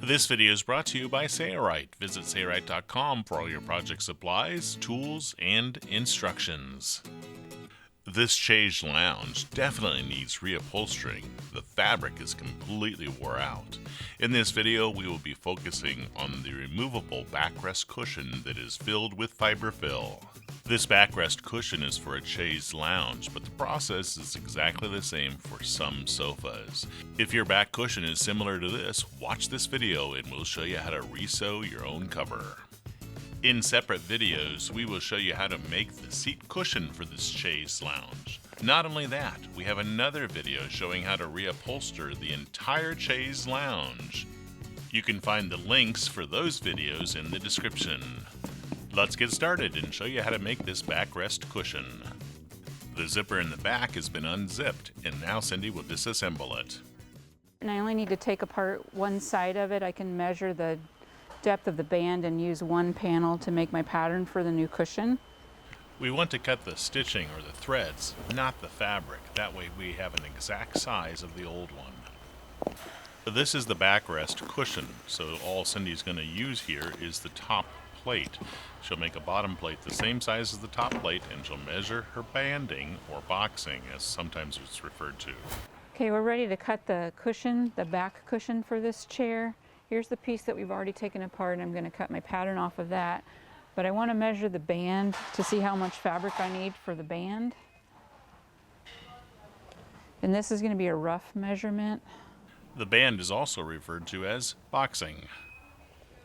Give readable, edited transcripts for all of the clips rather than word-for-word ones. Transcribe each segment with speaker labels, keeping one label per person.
Speaker 1: This video is brought to you by Sailrite. Visit Sailrite.com for all your project supplies, tools, and instructions. This Chaise lounge definitely needs reupholstering. The fabric is completely wore out. In this video, we will be focusing on the removable backrest cushion that is filled with fiberfill. This backrest cushion is for a Chaise lounge, but the process is exactly the same for some sofas. If your back cushion is similar to this, watch this video and we'll show you how to resew your own cover. In separate videos, we will show you how to make the seat cushion for this Chaise lounge. Not only that, we have another video showing how to reupholster the entire Chaise lounge. You can find the links for those videos in the description. Let's get started and show you how to make this backrest cushion. The zipper in the back has been unzipped, and now Cindy will disassemble it.
Speaker 2: And I only need to take apart one side of it. I can measure the depth of the band and use one panel to make my pattern for the new cushion.
Speaker 1: We want to cut the stitching or the threads, not the fabric. That way we have an exact size of the old one. This is the backrest cushion, so all Cindy's going to use here is the top plate. She'll make a bottom plate the same size as the top plate, and she'll measure her banding, or boxing as sometimes it's referred to.
Speaker 2: Okay, we're ready to cut the cushion, the back cushion for this chair. Here's the piece that we've already taken apart, and I'm going to cut my pattern off of that. But I want to measure the band to see how much fabric I need for the band. And this is going to be a rough measurement.
Speaker 1: The band is also referred to as boxing.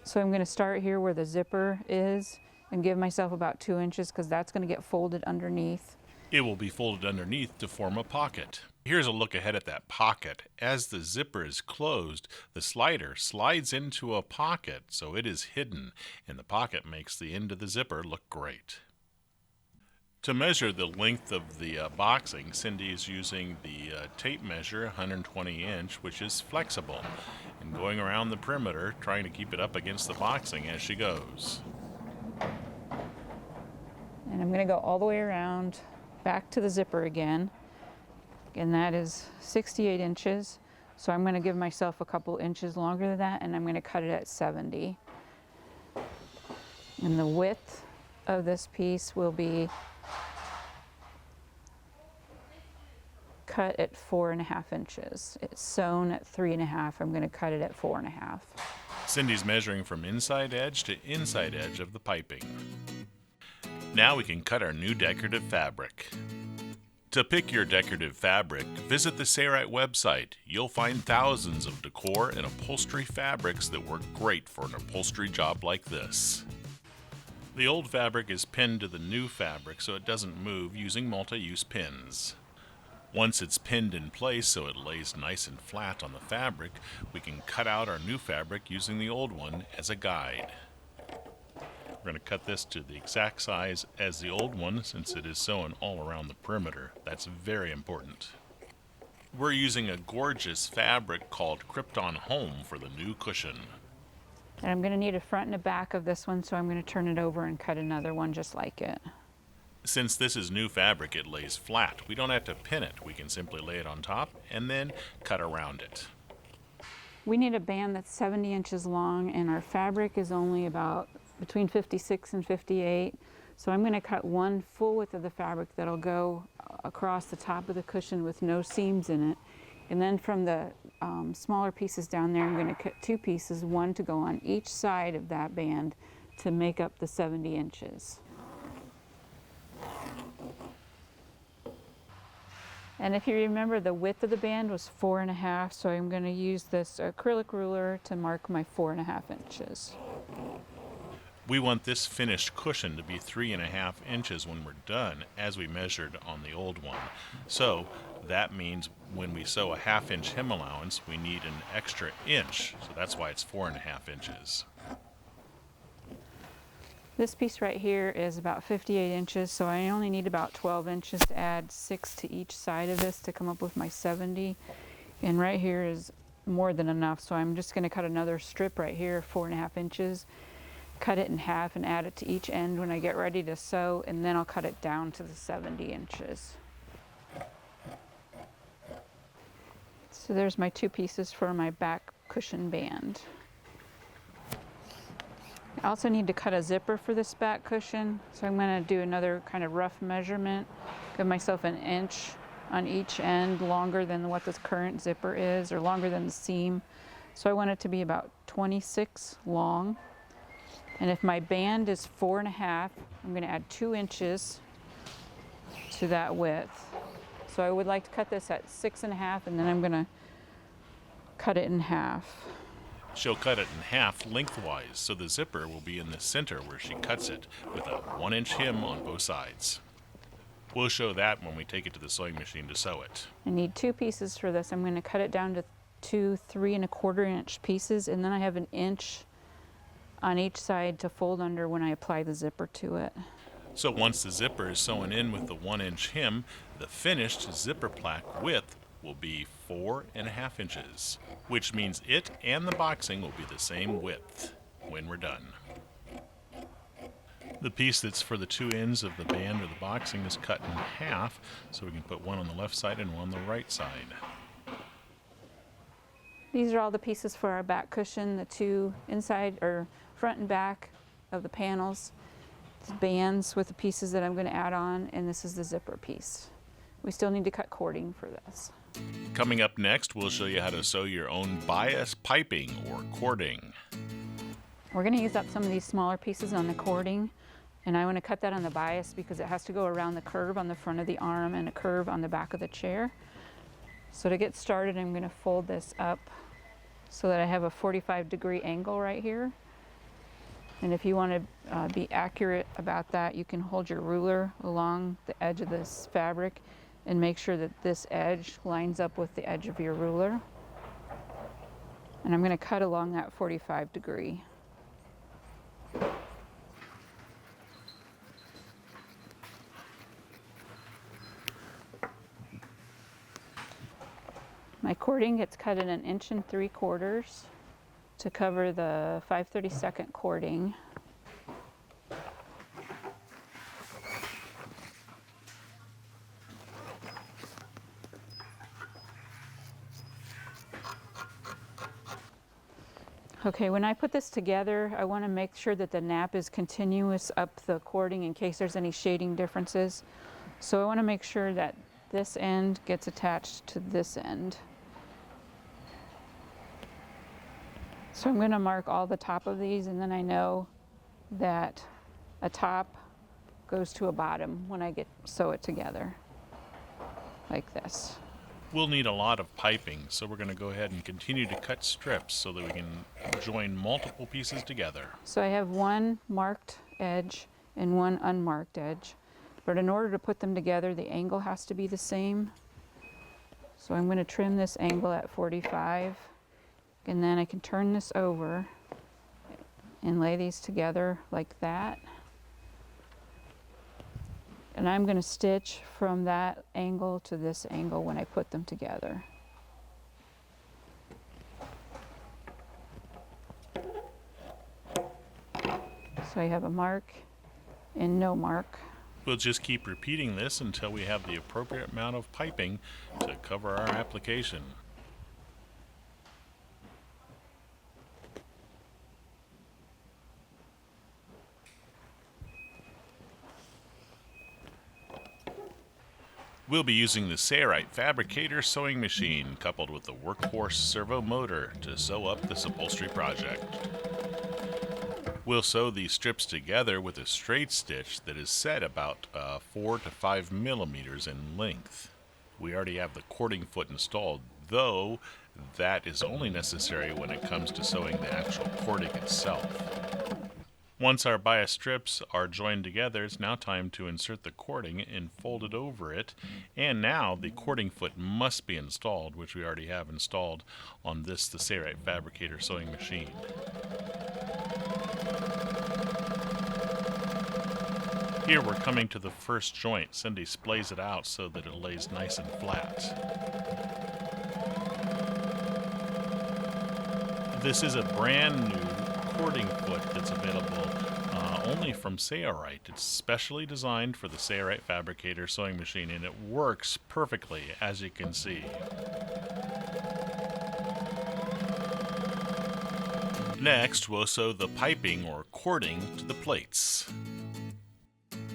Speaker 2: So I'm going to start here where the zipper is and give myself about 2 inches because that's going to get folded underneath.
Speaker 1: It will be folded underneath to form a pocket. Here's a look ahead at that pocket. As the zipper is closed, the slider slides into a pocket, so it is hidden, and the pocket makes the end of the zipper look great. To measure the length of the boxing, Cindy is using the tape measure 120 inch, which is flexible, and going around the perimeter, trying to keep it up against the boxing as she goes.
Speaker 2: And I'm going to go all the way around, back to the zipper again. And that is 68 inches. So I'm going to give myself a couple inches longer than that, and I'm going to cut it at 70. And the width of this piece will be cut at 4.5 inches. It's sewn at 3.5. I'm going to cut it at 4.5.
Speaker 1: Cindy's measuring from inside edge to inside edge of the piping. Now we can cut our new decorative fabric. To pick your decorative fabric, visit the Sailrite website. You'll find thousands of decor and upholstery fabrics that work great for an upholstery job like this. The old fabric is pinned to the new fabric so it doesn't move using multi-use pins. Once it's pinned in place so it lays nice and flat on the fabric, we can cut out our new fabric using the old one as a guide. We're going to cut this to the exact size as the old one since it is sewn all around the perimeter. That's very important. We're using a gorgeous fabric called Krypton Home for the new cushion.
Speaker 2: And I'm going to need a front and a back of this one, so I'm going to turn it over and cut another one just like it.
Speaker 1: Since this is new fabric, it lays flat. We don't have to pin it. We can simply lay it on top and then cut around it.
Speaker 2: We need a band that's 70 inches long, and our fabric is only about between 56 and 58. So I'm going to cut one full width of the fabric that'll go across the top of the cushion with no seams in it. And then from the smaller pieces down there, I'm going to cut 2 pieces, one to go on each side of that band to make up the 70 inches. And if you remember, the width of the band was 4.5, so I'm going to use this acrylic ruler to mark my 4.5 inches.
Speaker 1: We want this finished cushion to be 3.5 inches when we're done, as we measured on the old one. So that means when we sew a 1/2 inch hem allowance, we need an extra inch. So that's why it's 4.5 inches.
Speaker 2: This piece right here is about 58 inches, so I only need about 12 inches to add 6 to each side of this to come up with my 70. And right here is more than enough, so I'm just going to cut another strip right here, 4.5 inches. Cut it in half and add it to each end when I get ready to sew, and then I'll cut it down to the 70 inches. So there's my 2 pieces for my back cushion band. I also need to cut a zipper for this back cushion, so I'm going to do another kind of rough measurement. Give myself an inch on each end longer than what this current zipper is, or longer than the seam. So I want it to be about 26 long. And if my band is 4.5, I'm going to add 2 inches to that width. So I would like to cut this at 6.5, and then I'm going to cut it in half.
Speaker 1: She'll cut it in half lengthwise, so the zipper will be in the center where she cuts it, with a 1-inch hem on both sides. We'll show that when we take it to the sewing machine to sew it.
Speaker 2: I need 2 pieces for this. I'm going to cut it down to 2 3¼ inch pieces, and then I have an inch on each side to fold under when I apply the zipper to it.
Speaker 1: So once the zipper is sewn in with the 1-inch hem, the finished zipper plaque width will be 4.5 inches, which means it and the boxing will be the same width when we're done. The piece that's for the 2 ends of the band or the boxing is cut in half, so we can put one on the left side and one on the right side.
Speaker 2: These are all the pieces for our back cushion, the 2 inside or front and back of the panels, the bands with the pieces that I'm going to add on, and this is the zipper piece. We still need to cut cording for this.
Speaker 1: Coming up next, we'll show you how to sew your own bias piping or cording.
Speaker 2: We're going to use up some of these smaller pieces on the cording, and I want to cut that on the bias because it has to go around the curve on the front of the arm and a curve on the back of the chair. So to get started, I'm going to fold this up so that I have a 45-degree angle right here. And if you want to be accurate about that, you can hold your ruler along the edge of this fabric and make sure that this edge lines up with the edge of your ruler. And I'm going to cut along that 45-degree. My cording gets cut in 1 3/4 inches to cover the 5/32 cording. Okay, when I put this together, I want to make sure that the nap is continuous up the cording in case there's any shading differences. So I want to make sure that this end gets attached to this end. So I'm going to mark all the top of these, and then I know that a top goes to a bottom when I sew it together, like this.
Speaker 1: We'll need a lot of piping, so we're going to go ahead and continue to cut strips so that we can join multiple pieces together.
Speaker 2: So I have 1 marked edge and 1 unmarked edge, but in order to put them together, the angle has to be the same. So I'm going to trim this angle at 45, and then I can turn this over and lay these together like that. And I'm going to stitch from that angle to this angle when I put them together. So I have a mark and no mark.
Speaker 1: We'll just keep repeating this until we have the appropriate amount of piping to cover our application. We'll be using the Sayrite Fabricator sewing machine coupled with the Workhorse servo motor to sew up this upholstery project. We'll sew these strips together with a straight stitch that is set about 4 to 5 millimeters in length. We already have the cording foot installed, though that is only necessary when it comes to sewing the actual cording itself. Once our bias strips are joined together, it's now time to insert the cording and fold it over it. And now the cording foot must be installed, which we already have installed on the Sayrite Fabricator sewing machine. Here we're coming to the first joint. Cindy splays it out so that it lays nice and flat. This is a brand new cording foot that's available only from Sayrite. It's specially designed for the Sayrite Fabricator sewing machine, and it works perfectly, as you can see. Next, we'll sew the piping or cording to the plates.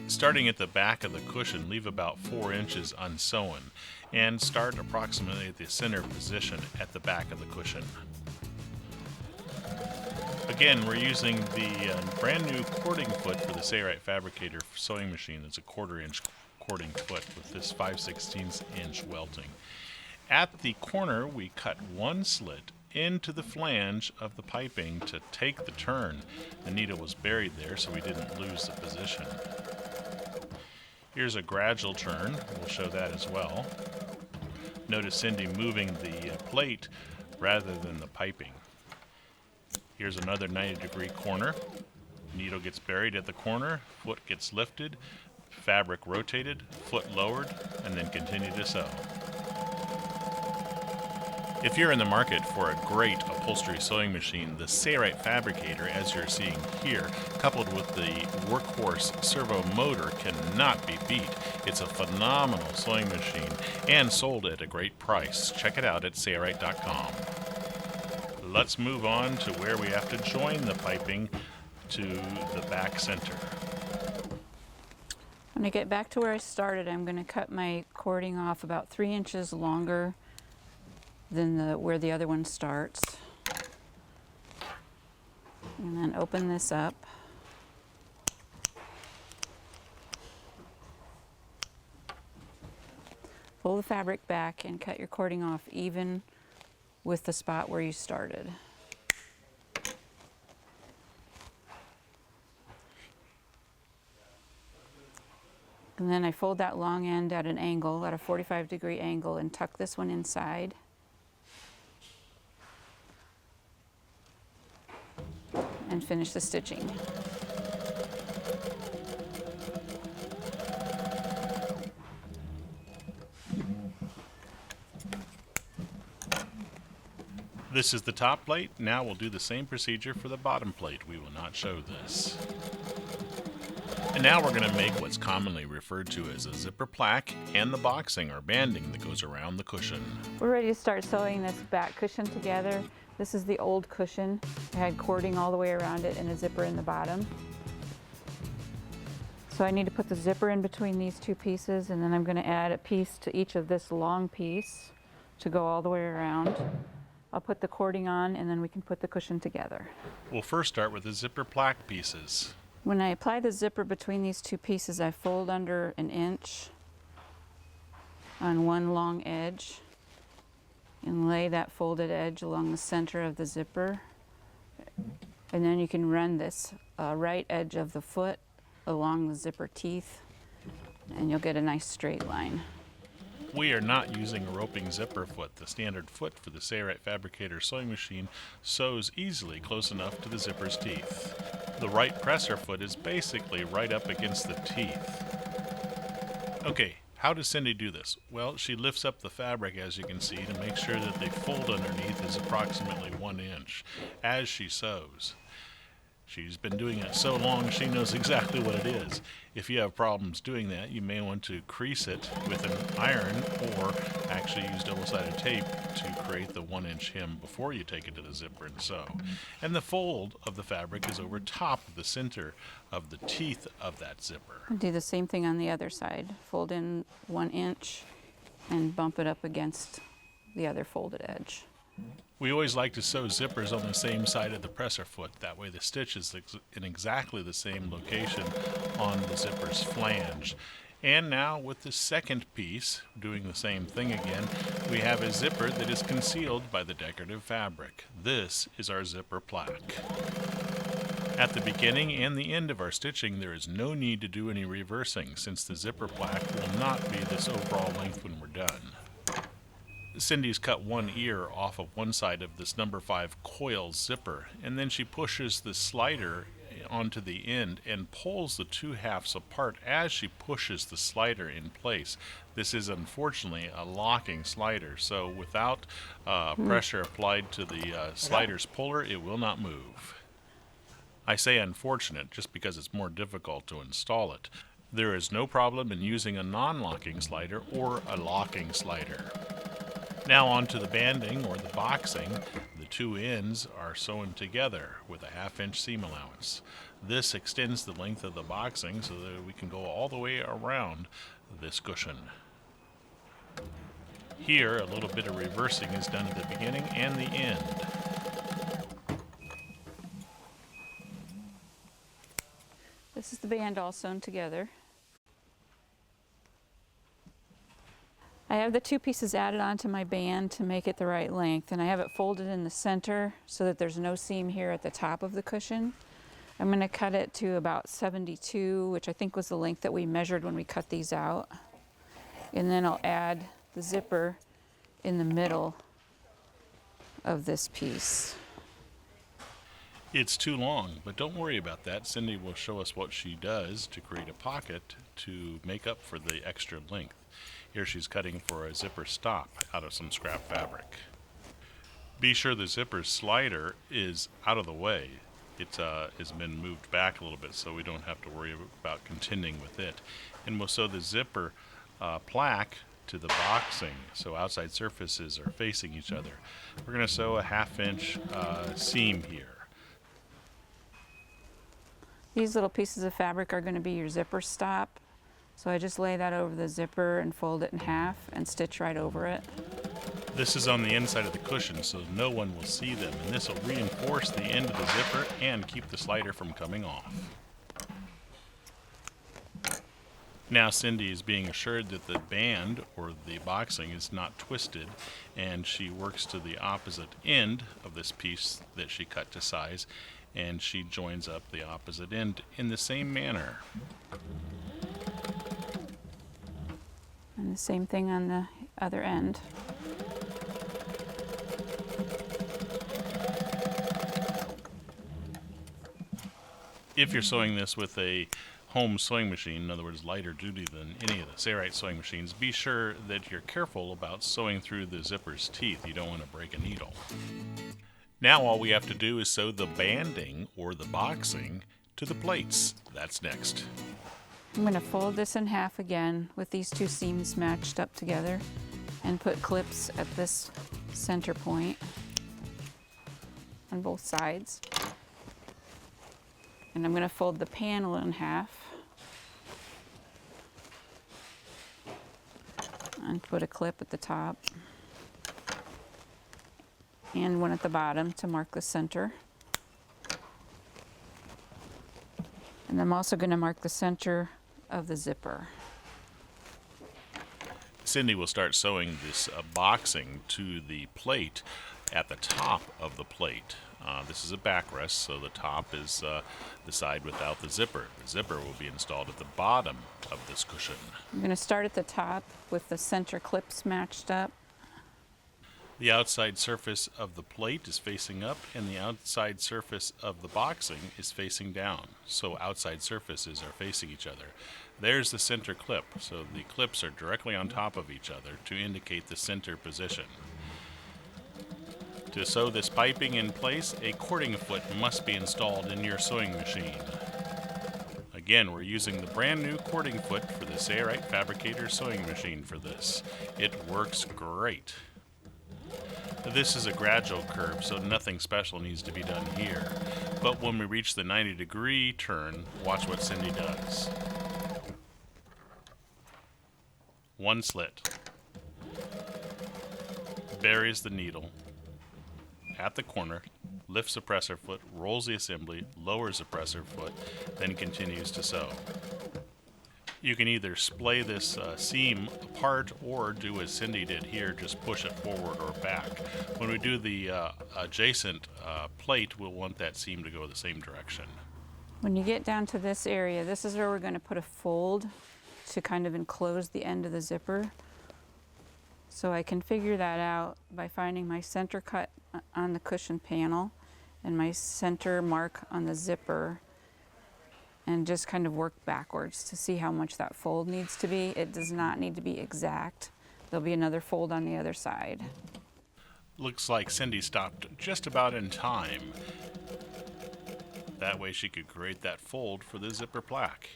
Speaker 1: Starting at the back of the cushion, leave about 4 inches unsewn and start approximately at the center position at the back of the cushion. Again, we're using the brand new cording foot for the Say Right Fabricator sewing machine. It's a 1/4 inch cording foot with this 5/16 inch welting. At the corner, we cut 1 slit into the flange of the piping to take the turn. The needle was buried there, so we didn't lose the position. Here's a gradual turn. We'll show that as well. Notice Cindy moving the plate rather than the piping. Here's another 90-degree corner. Needle gets buried at the corner, foot gets lifted, fabric rotated, foot lowered, and then continue to sew. If you're in the market for a great upholstery sewing machine, the Say Right Fabricator, as you're seeing here, coupled with the workhorse servo motor, cannot be beat. It's a phenomenal sewing machine and sold at a great price. Check it out at sayright.com. Let's move on to where we have to join the piping to the back center.
Speaker 2: When I get back to where I started, I'm going to cut my cording off about 3 inches longer than where the other one starts. And then open this up. Pull the fabric back and cut your cording off even with the spot where you started. And then I fold that long end at an angle, at a 45-degree angle, and tuck this one inside. And finish the stitching.
Speaker 1: This is the top plate. Now we'll do the same procedure for the bottom plate. We will not show this. And now we're going to make what's commonly referred to as a zipper plaque and the boxing or banding that goes around the cushion.
Speaker 2: We're ready to start sewing this back cushion together. This is the old cushion. I had cording all the way around it and a zipper in the bottom. So I need to put the zipper in between these 2 pieces, and then I'm going to add a piece to each of this long piece to go all the way around. I'll put the cording on and then we can put the cushion together.
Speaker 1: We'll first start with the zipper plaque pieces.
Speaker 2: When I apply the zipper between these 2 pieces, I fold under 1 inch on one long edge and lay that folded edge along the center of the zipper. And then you can run this right edge of the foot along the zipper teeth and you'll get a nice straight line.
Speaker 1: We are not using a roping zipper foot. The standard foot for the Say Right Fabricator sewing machine sews easily close enough to the zipper's teeth. The right presser foot is basically right up against the teeth. Okay, how does Cindy do this? Well, she lifts up the fabric, as you can see, to make sure that the fold underneath is approximately 1 inch as she sews. She's been doing it so long she knows exactly what it is. If you have problems doing that, you may want to crease it with an iron or actually use double-sided tape to create the 1 inch hem before you take it to the zipper and sew. And the fold of the fabric is over top of the center of the teeth of that zipper.
Speaker 2: I'll do the same thing on the other side. Fold in 1 inch and bump it up against the other folded edge.
Speaker 1: We always like to sew zippers on the same side of the presser foot. That way the stitch is in exactly the same location on the zipper's flange. And now with the second piece, doing the same thing again, we have a zipper that is concealed by the decorative fabric. This is our zipper plaque. At the beginning and the end of our stitching, there is no need to do any reversing, since the zipper plaque will not be this overall length when we're done. Cindy's cut one ear off of one side of this number 5 coil zipper, and then she pushes the slider onto the end and pulls the 2 halves apart as she pushes the slider in place. This is unfortunately a locking slider, so without pressure applied to the slider's puller, it will not move. I say unfortunate just because it's more difficult to install it. There is no problem in using a non-locking slider or a locking slider. Now on to the banding or the boxing. The two ends are sewn together with a 1/2 inch seam allowance. This extends the length of the boxing so that we can go all the way around this cushion. Here, a little bit of reversing is done at the beginning and the end.
Speaker 2: This is the band all sewn together. I have the two pieces added onto my band to make it the right length, and I have it folded in the center so that there's no seam here at the top of the cushion. I'm going to cut it to about 72, which I think was the length that we measured when we cut these out. And then I'll add the zipper in the middle of this piece.
Speaker 1: It's too long, but don't worry about that. Cindy will show us what she does to create a pocket to make up for the extra length. Here she's cutting for a zipper stop out of some scrap fabric. Be sure the zipper slider is out of the way. It has been moved back a little bit so we don't have to worry about contending with it. And we'll sew the zipper plaque to the boxing so outside surfaces are facing each other. We're going to sew a 1/2 inch seam here.
Speaker 2: These little pieces of fabric are going to be your zipper stop. So I just lay that over the zipper and fold it in half and stitch right over it.
Speaker 1: This is on the inside of the cushion so no one will see them, and this will reinforce the end of the zipper and keep the slider from coming off. Now Cindy is being assured that the band or the boxing is not twisted, and she works to the opposite end of this piece that she cut to size, and she joins up the opposite end in the same manner.
Speaker 2: And the same thing on the other end.
Speaker 1: If you're sewing this with a home sewing machine, in other words lighter duty than any of the Sayrite sewing machines, be sure that you're careful about sewing through the zipper's teeth. You don't want to break a needle. Now all we have to do is sew the banding or the boxing to the plates. That's next.
Speaker 2: I'm going to fold this in half again with these two seams matched up together and put clips at this center point on both sides. And I'm going to fold the panel in half and put a clip at the top and one at the bottom to mark the center. And I'm also going to mark the center of the zipper.
Speaker 1: Cindy will start sewing this boxing to the plate at the top of the plate. This is a backrest, so the top is the side without the zipper. The zipper will be installed at the bottom of this cushion.
Speaker 2: I'm going to start at the top with the center clips matched up.
Speaker 1: The outside surface of the plate is facing up and the outside surface of the boxing is facing down. So outside surfaces are facing each other. There's the center clip, so the clips are directly on top of each other to indicate the center position. To sew this piping in place, a cording foot must be installed in your sewing machine. Again, we're using the brand new cording foot for the Sayrite Fabricator sewing machine for this. It works great. This is a gradual curve, so nothing special needs to be done here. But when we reach the 90-degree turn, watch what Cindy does. One slit. Buries the needle at the corner, lifts the presser foot, rolls the assembly, lowers the presser foot, then continues to sew. You can either splay this seam apart or do as Cindy did here, just push it forward or back. When we do the adjacent plate, we'll want that seam to go the same direction.
Speaker 2: When you get down to this area, this is where we're going to put a fold to kind of enclose the end of the zipper. So I can figure that out by finding my center cut on the cushion panel and my center mark on the zipper, and just kind of work backwards to see how much that fold needs to be. It does not need to be exact. There'll be another fold on the other side.
Speaker 1: Looks like Cindy stopped just about in time. That way she could create that fold for the zipper plaque.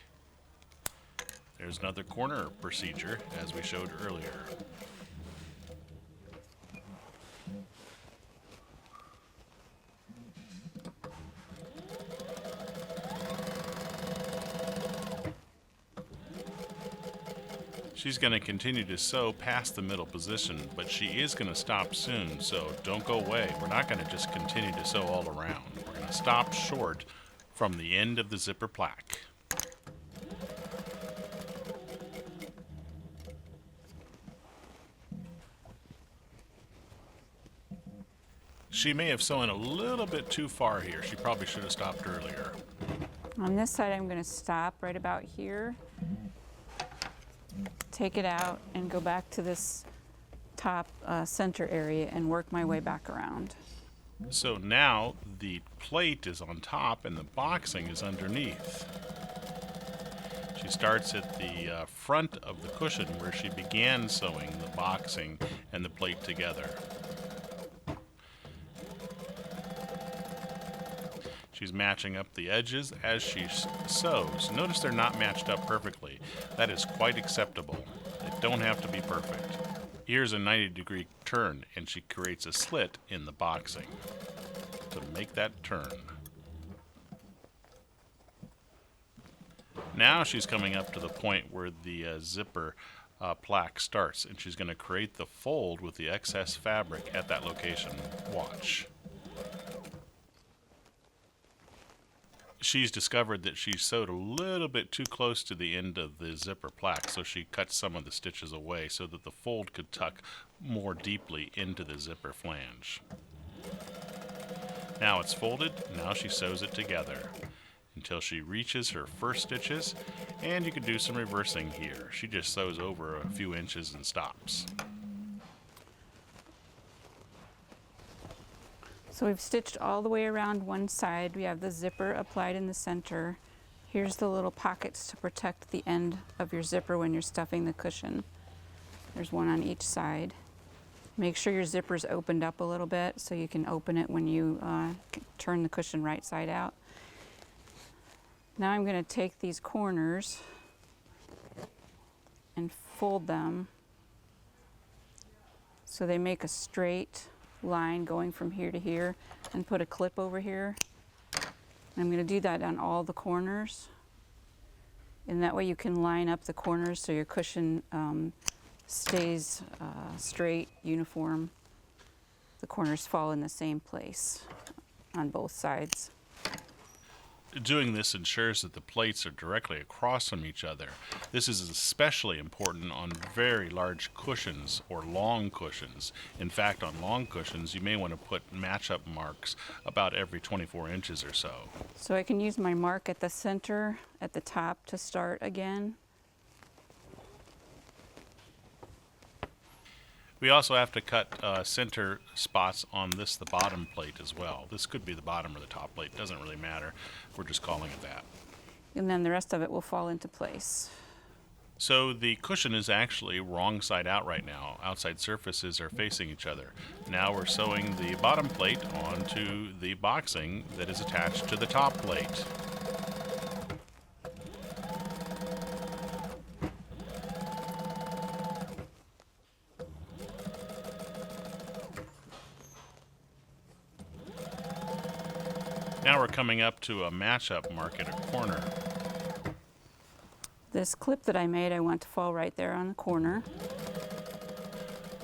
Speaker 1: There's another corner procedure as we showed earlier. She's going to continue to sew past the middle position, but she is going to stop soon, so don't go away. We're not going to just continue to sew all around. We're going to stop short from the end of the zipper plaque. She may have sewn a little bit too far here. She probably should have stopped earlier.
Speaker 2: On this side, I'm going to stop right about here, take it out, and go back to this top center area and work my way back around.
Speaker 1: So now the plate is on top and the boxing is underneath. She starts at the front of the cushion where she began sewing the boxing and the plate together. She's matching up the edges as she sews. Notice they're not matched up perfectly. That is quite acceptable. They don't have to be perfect. Here's a 90-degree turn, and she creates a slit in the boxing to make that turn. Now she's coming up to the point where the zipper plaque starts, and she's going to create the fold with the excess fabric at that location. Watch. She's discovered that she sewed a little bit too close to the end of the zipper plaque, so she cut some of the stitches away so that the fold could tuck more deeply into the zipper flange. Now it's folded, now she sews it together until she reaches her first stitches, and you can do some reversing here. She just sews over a few inches and stops.
Speaker 2: So we've stitched all the way around one side. We have the zipper applied in the center. Here's the little pockets to protect the end of your zipper when you're stuffing the cushion. There's one on each side. Make sure your zipper's opened up a little bit so you can open it when you turn the cushion right side out. Now I'm going to take these corners and fold them so they make a straight line going from here to here, and put a clip over here. I'm going to do that on all the corners, and that way you can line up the corners so your cushion stays straight, uniform. The corners fall in the same place on both sides.
Speaker 1: Doing this ensures that the plates are directly across from each other. This is especially important on very large cushions or long cushions. In fact, on long cushions, you may want to put match-up marks about every 24 inches or so.
Speaker 2: So I can use my mark at the center, at the top, to start again.
Speaker 1: We also have to cut center spots on the bottom plate as well. This could be the bottom or the top plate, doesn't really matter. We're just calling it that.
Speaker 2: And then the rest of it will fall into place.
Speaker 1: So the cushion is actually wrong side out right now. Outside surfaces are facing each other. Now we're sewing the bottom plate onto the boxing that is attached to the top plate. Now we're coming up to a match-up mark at a corner.
Speaker 2: This clip that I made, I want to fall right there on the corner.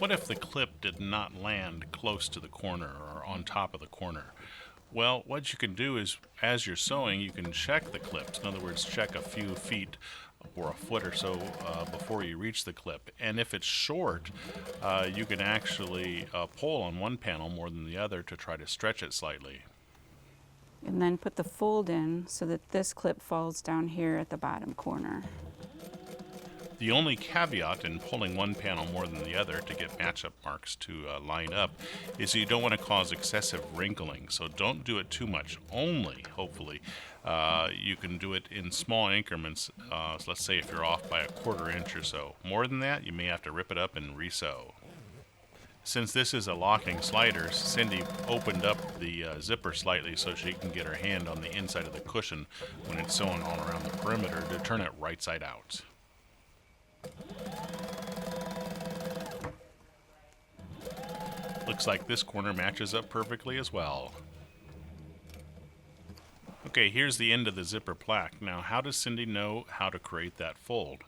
Speaker 1: What if the clip did not land close to the corner or on top of the corner? Well, what you can do is, as you're sewing, you can check the clips. In other words, check a few feet or a foot or so before you reach the clip. And if it's short, you can actually pull on one panel more than the other to try to stretch it slightly.
Speaker 2: And then put the fold in so that this clip falls down here at the bottom corner.
Speaker 1: The only caveat in pulling one panel more than the other to get match-up marks to line up is you don't want to cause excessive wrinkling, so don't do it too much. Only, hopefully, you can do it in small increments. So let's say if you're off by a 1/4 inch or so. More than that, you may have to rip it up and re-sew. Since this is a locking slider, Cindy opened up the zipper slightly so she can get her hand on the inside of the cushion when it's sewn all around the perimeter to turn it right side out. Looks like this corner matches up perfectly as well. Okay, here's the end of the zipper plaque. Now, how does Cindy know how to create that fold?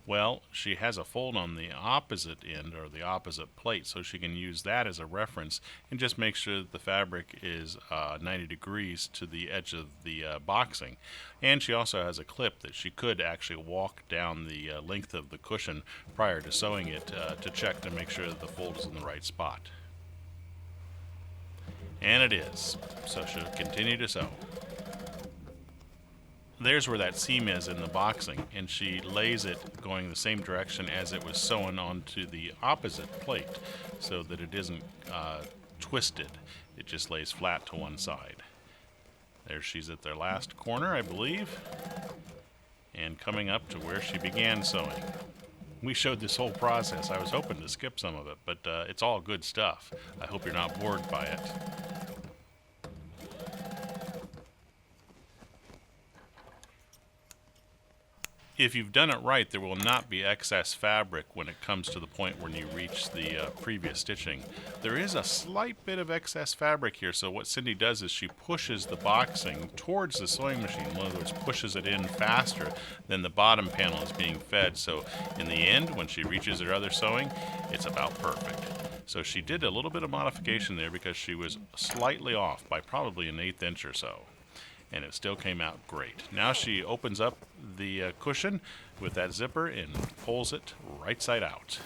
Speaker 1: Well, she has a fold on the opposite end, or the opposite plate, so she can use that as a reference and just make sure that the fabric is 90 degrees to the edge of the boxing. And she also has a clip that she could actually walk down the length of the cushion prior to sewing it to check to make sure that the fold is in the right spot. And it is, so she'll continue to sew. There's where that seam is in the boxing, and she lays it going the same direction as it was sewn onto the opposite plate so that it isn't twisted. It just lays flat to one side. There she's at their last corner, I believe, and coming up to where she began sewing. We showed this whole process. I was hoping to skip some of it, but it's all good stuff. I hope you're not bored by it. If you've done it right, there will not be excess fabric when it comes to the point when you reach the previous stitching. There is a slight bit of excess fabric here, so what Cindy does is she pushes the boxing towards the sewing machine. In other words, pushes it in faster than the bottom panel is being fed. So in the end, when she reaches her other sewing, it's about perfect. So she did a little bit of modification there because she was slightly off by probably an 1/8 inch or so. And it still came out great. Now she opens up the cushion with that zipper and pulls it right side out.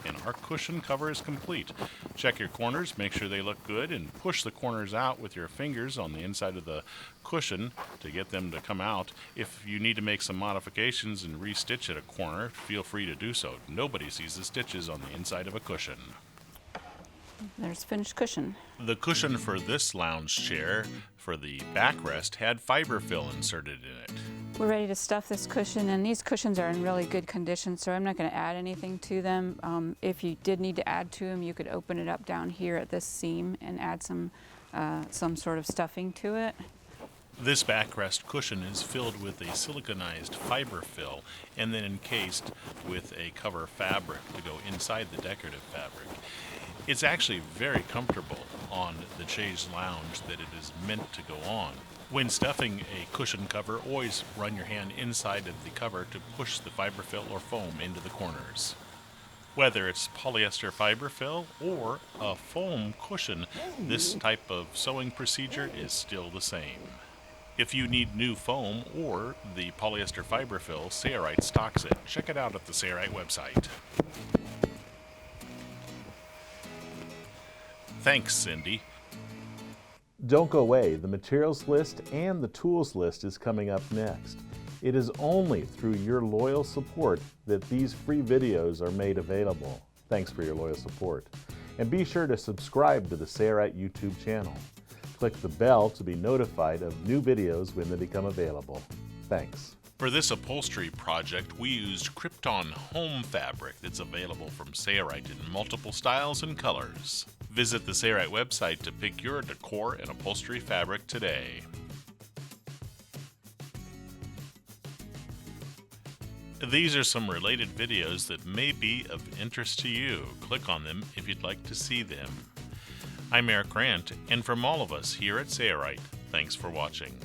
Speaker 1: And our cushion cover is complete. Check your corners, make sure they look good, and push the corners out with your fingers on the inside of the cushion to get them to come out. If you need to make some modifications and restitch at a corner, feel free to do so. Nobody sees the stitches on the inside of a cushion.
Speaker 2: There's finished cushion.
Speaker 1: The cushion for this lounge chair for the backrest had fiberfill inserted in it.
Speaker 2: We're ready to stuff this cushion, and these cushions are in really good condition, so I'm not going to add anything to them. If you did need to add to them, you could open it up down here at this seam and add some sort of stuffing to it.
Speaker 1: This backrest cushion is filled with a siliconized fiberfill and then encased with a cover fabric to go inside the decorative fabric. It's actually very comfortable on the Chaise lounge that it is meant to go on. When stuffing a cushion cover, always run your hand inside of the cover to push the fiberfill or foam into the corners. Whether it's polyester fiberfill or a foam cushion, this type of sewing procedure is still the same. If you need new foam or the polyester fiberfill, Sailrite stocks it. Check it out at the Sailrite website. Thanks, Cindy.
Speaker 3: Don't go away. The materials list and the tools list is coming up next. It is only through your loyal support that these free videos are made available. Thanks for your loyal support. And be sure to subscribe to the Sailrite YouTube channel. Click the bell to be notified of new videos when they become available. Thanks.
Speaker 1: For this upholstery project, we used Krypton home fabric that's available from Sailrite in multiple styles and colors. Visit the Sailrite website to pick your decor and upholstery fabric today. These are some related videos that may be of interest to you. Click on them if you'd like to see them. I'm Eric Grant, and from all of us here at Sailrite, thanks for watching.